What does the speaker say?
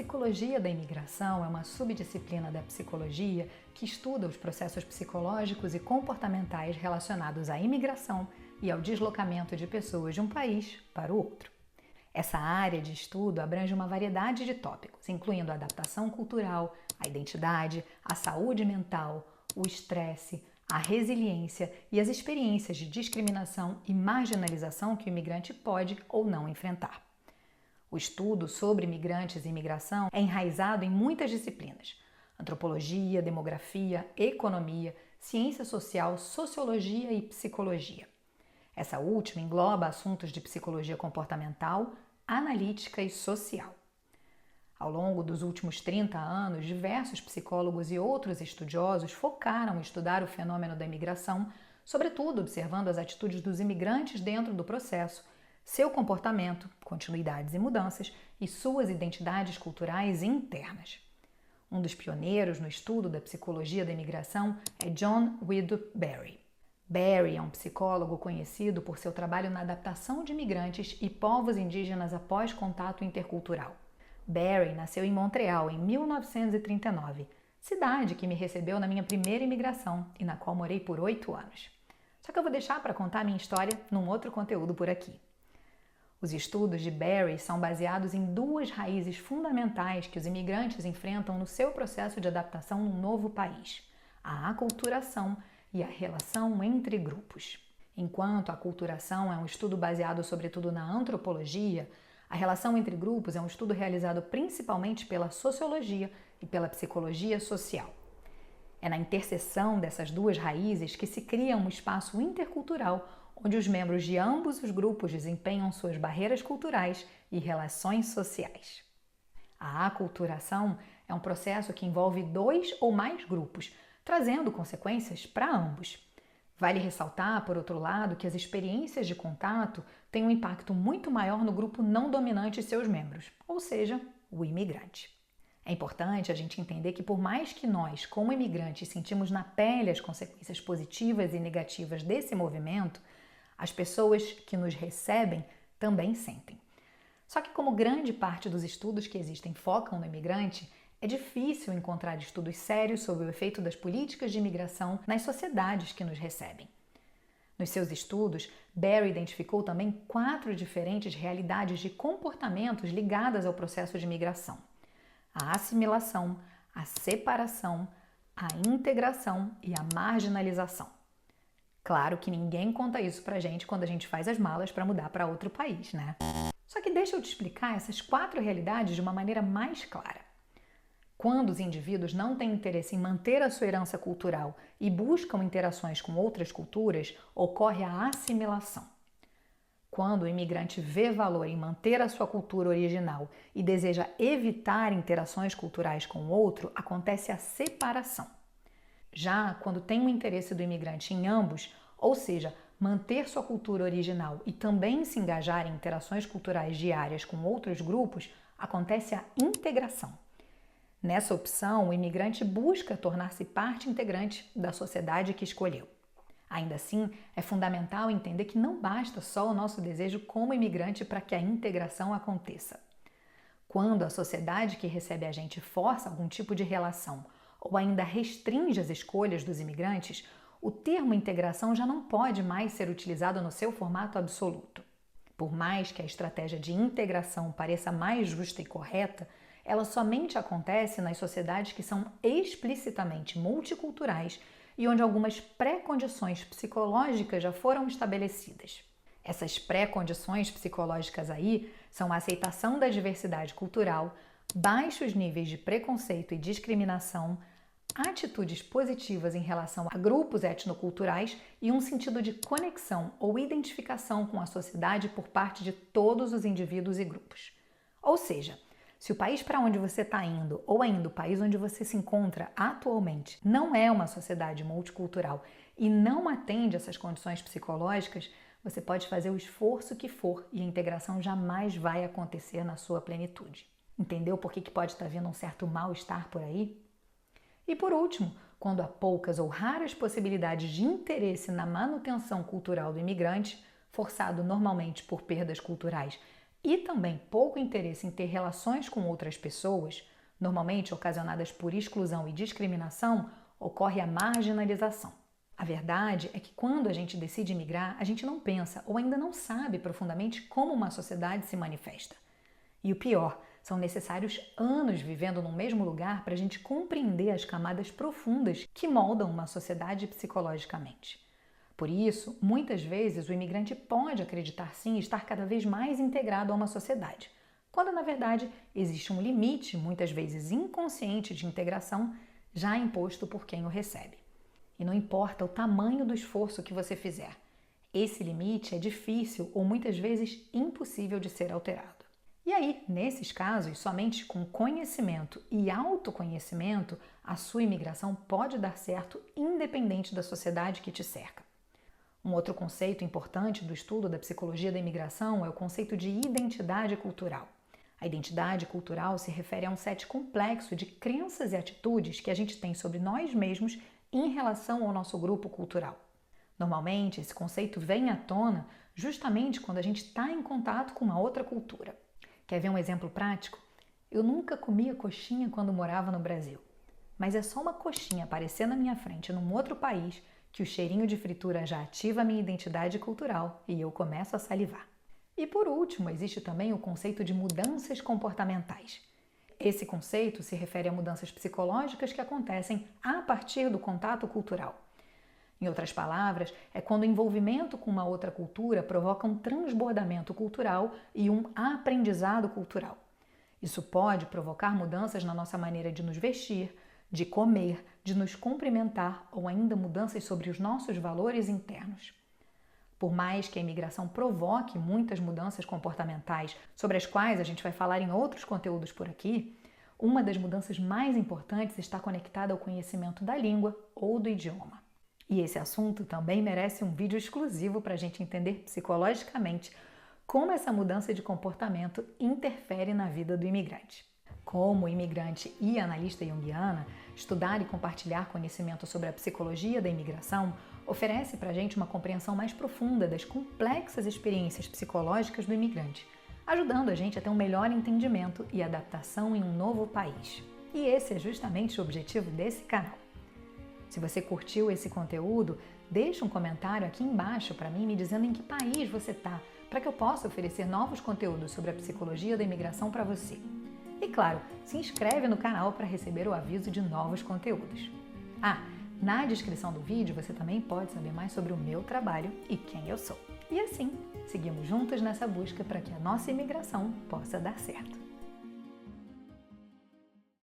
psicologia da imigração é uma subdisciplina da psicologia que estuda os processos psicológicos e comportamentais relacionados à imigração e ao deslocamento de pessoas de um país para o outro. Essa área de estudo abrange uma variedade de tópicos, incluindo a adaptação cultural, a identidade, a saúde mental, o estresse, a resiliência e as experiências de discriminação e marginalização que o imigrante pode ou não enfrentar. O estudo sobre imigrantes e imigração é enraizado em muitas disciplinas: antropologia, demografia, economia, ciência social, sociologia e psicologia. Essa última engloba assuntos de psicologia comportamental, analítica e social. Ao longo dos últimos 30 anos, diversos psicólogos e outros estudiosos focaram em estudar o fenômeno da imigração, sobretudo observando as atitudes dos imigrantes dentro do processo, seu comportamento, continuidades e mudanças e suas identidades culturais internas. Um dos pioneiros no estudo da psicologia da imigração é John Widdop Barry. Barry é um psicólogo conhecido por seu trabalho na adaptação de imigrantes e povos indígenas após contato intercultural. Barry nasceu em Montreal em 1939, cidade que me recebeu na minha primeira imigração e na qual morei por 8 anos. Só que eu vou deixar para contar minha história num outro conteúdo por aqui. Os estudos de Barry são baseados em duas raízes fundamentais que os imigrantes enfrentam no seu processo de adaptação num novo país: a aculturação e a relação entre grupos. Enquanto a aculturação é um estudo baseado sobretudo na antropologia, a relação entre grupos é um estudo realizado principalmente pela sociologia e pela psicologia social. É na interseção dessas duas raízes que se cria um espaço intercultural onde os membros de ambos os grupos desempenham suas barreiras culturais e relações sociais. A aculturação é um processo que envolve 2 ou mais grupos, trazendo consequências para ambos. Vale ressaltar, por outro lado, que as experiências de contato têm um impacto muito maior no grupo não dominante e seus membros, ou seja, o imigrante. É importante a gente entender que por mais que nós, como imigrantes, sentimos na pele as consequências positivas e negativas desse movimento, as pessoas que nos recebem também sentem. Só que como grande parte dos estudos que existem focam no imigrante, é difícil encontrar estudos sérios sobre o efeito das políticas de imigração nas sociedades que nos recebem. Nos seus estudos, Barry identificou também 4 diferentes realidades de comportamentos ligadas ao processo de imigração: a assimilação, a separação, a integração e a marginalização. Claro que ninguém conta isso pra gente quando a gente faz as malas para mudar para outro país, né? Só que deixa eu te explicar essas 4 realidades de uma maneira mais clara. Quando os indivíduos não têm interesse em manter a sua herança cultural e buscam interações com outras culturas, ocorre a assimilação. Quando o imigrante vê valor em manter a sua cultura original e deseja evitar interações culturais com o outro, acontece a separação. Já quando tem o interesse do imigrante em ambos, ou seja, manter sua cultura original e também se engajar em interações culturais diárias com outros grupos, acontece a integração. Nessa opção, o imigrante busca tornar-se parte integrante da sociedade que escolheu. Ainda assim, é fundamental entender que não basta só o nosso desejo como imigrante para que a integração aconteça. Quando a sociedade que recebe a gente força algum tipo de relação ou ainda restringe as escolhas dos imigrantes, o termo integração já não pode mais ser utilizado no seu formato absoluto. Por mais que a estratégia de integração pareça mais justa e correta, ela somente acontece nas sociedades que são explicitamente multiculturais e onde algumas pré-condições psicológicas já foram estabelecidas. Essas pré-condições psicológicas aí são a aceitação da diversidade cultural, baixos níveis de preconceito e discriminação, atitudes positivas em relação a grupos etnoculturais e um sentido de conexão ou identificação com a sociedade por parte de todos os indivíduos e grupos. Ou seja, se o país para onde você está indo ou ainda o país onde você se encontra atualmente não é uma sociedade multicultural e não atende essas condições psicológicas, você pode fazer o esforço que for e a integração jamais vai acontecer na sua plenitude. Entendeu por que pode estar vindo um certo mal-estar por aí? E por último, quando há poucas ou raras possibilidades de interesse na manutenção cultural do imigrante, forçado normalmente por perdas culturais e também pouco interesse em ter relações com outras pessoas, normalmente ocasionadas por exclusão e discriminação, ocorre a marginalização. A verdade é que quando a gente decide migrar, a gente não pensa ou ainda não sabe profundamente como uma sociedade se manifesta. E o pior, são necessários anos vivendo no mesmo lugar para a gente compreender as camadas profundas que moldam uma sociedade psicologicamente. Por isso, muitas vezes o imigrante pode acreditar sim estar cada vez mais integrado a uma sociedade, quando na verdade existe um limite, muitas vezes inconsciente, de integração já imposto por quem o recebe. E não importa o tamanho do esforço que você fizer, esse limite é difícil ou muitas vezes impossível de ser alterado. E aí, nesses casos, somente com conhecimento e autoconhecimento, a sua imigração pode dar certo independente da sociedade que te cerca. Um outro conceito importante do estudo da psicologia da imigração é o conceito de identidade cultural. A identidade cultural se refere a um set complexo de crenças e atitudes que a gente tem sobre nós mesmos em relação ao nosso grupo cultural. Normalmente, esse conceito vem à tona justamente quando a gente está em contato com uma outra cultura. Quer ver um exemplo prático? Eu nunca comia coxinha quando morava no Brasil, mas é só uma coxinha aparecer na minha frente num outro país que o cheirinho de fritura já ativa a minha identidade cultural e eu começo a salivar. E por último, existe também o conceito de mudanças comportamentais. Esse conceito se refere a mudanças psicológicas que acontecem a partir do contato cultural. Em outras palavras, é quando o envolvimento com uma outra cultura provoca um transbordamento cultural e um aprendizado cultural. Isso pode provocar mudanças na nossa maneira de nos vestir, de comer, de nos cumprimentar ou ainda mudanças sobre os nossos valores internos. Por mais que a imigração provoque muitas mudanças comportamentais, sobre as quais a gente vai falar em outros conteúdos por aqui, uma das mudanças mais importantes está conectada ao conhecimento da língua ou do idioma. E esse assunto também merece um vídeo exclusivo para a gente entender psicologicamente como essa mudança de comportamento interfere na vida do imigrante. Como imigrante e analista junguiana, estudar e compartilhar conhecimento sobre a psicologia da imigração oferece para a gente uma compreensão mais profunda das complexas experiências psicológicas do imigrante, ajudando a gente a ter um melhor entendimento e adaptação em um novo país. E esse é justamente o objetivo desse canal. Se você curtiu esse conteúdo, deixa um comentário aqui embaixo para mim me dizendo em que país você está, para que eu possa oferecer novos conteúdos sobre a psicologia da imigração para você. E claro, se inscreve no canal para receber o aviso de novos conteúdos. Na descrição do vídeo você também pode saber mais sobre o meu trabalho e quem eu sou. E assim, seguimos juntos nessa busca para que a nossa imigração possa dar certo.